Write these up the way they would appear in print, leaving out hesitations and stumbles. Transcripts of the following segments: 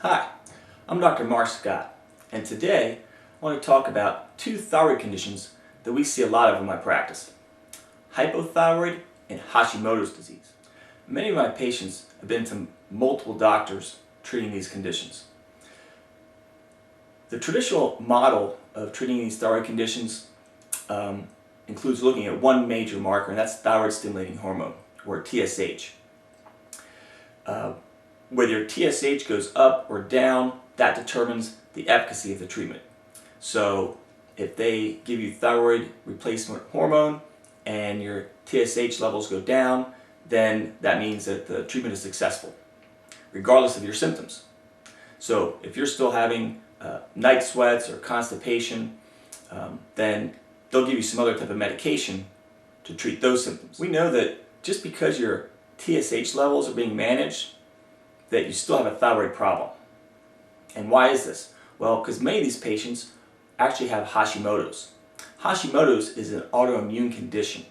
Hi, I'm Dr. Mark Scott, and today I want to talk about two thyroid conditions that we see a lot of in my practice: hypothyroid and Hashimoto's disease. Many of my patients have been to multiple doctors treating these conditions. The traditional model of treating these thyroid conditions includes looking at one major marker, and that's thyroid stimulating hormone, or TSH. Whether your TSH goes up or down, that determines the efficacy of the treatment. So if they give you thyroid replacement hormone and your TSH levels go down, then that means that the treatment is successful, regardless of your symptoms. So if you're still having night sweats or constipation, then they'll give you some other type of medication to treat those symptoms. We know that just because your TSH levels are being managed, that you still have a thyroid problem. And why is this? Well, because many of these patients actually have Hashimoto's. Hashimoto's is an autoimmune condition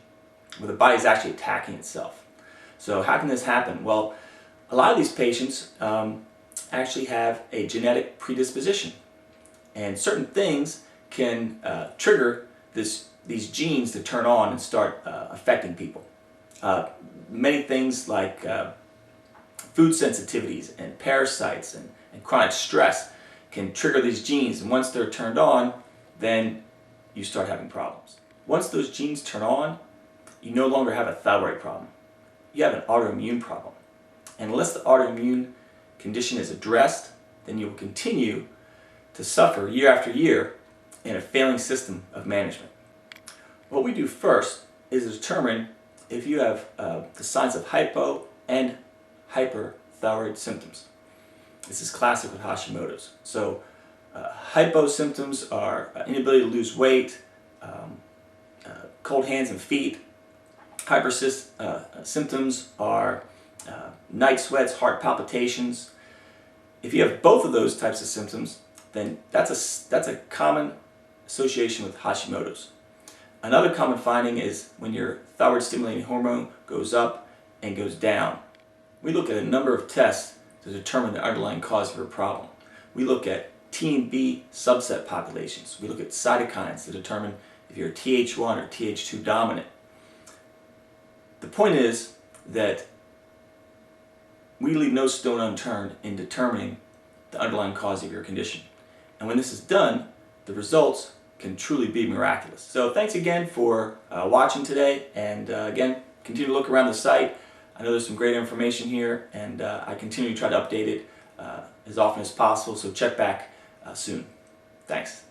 where the body is actually attacking itself. So how can this happen? Well, a lot of these patients actually have a genetic predisposition, and certain things can trigger these genes to turn on and start affecting people. Many things like food sensitivities and parasites and chronic stress can trigger these genes, and once they're turned on, then you start having problems. Once those genes turn on, you no longer have a thyroid problem. You have an autoimmune problem. And unless the autoimmune condition is addressed, then you will continue to suffer year after year in a failing system of management. What we do first is determine if you have the signs of hypo and hyperthyroid symptoms. This is classic with Hashimoto's. So hypo symptoms are inability to lose weight, cold hands and feet. Hyper symptoms are night sweats, heart palpitations. If you have both of those types of symptoms, then that's a common association with Hashimoto's. Another common finding is when your thyroid stimulating hormone goes up and goes down. We look at a number of tests to determine the underlying cause of your problem. We look at T and B subset populations. We look at cytokines to determine if you're Th1 or Th2 dominant. The point is that we leave no stone unturned in determining the underlying cause of your condition. And when this is done, the results can truly be miraculous. So thanks again for watching today, and again, continue to look around the site. I know there's some great information here, and I continue to try to update it as often as possible, so check back soon. Thanks.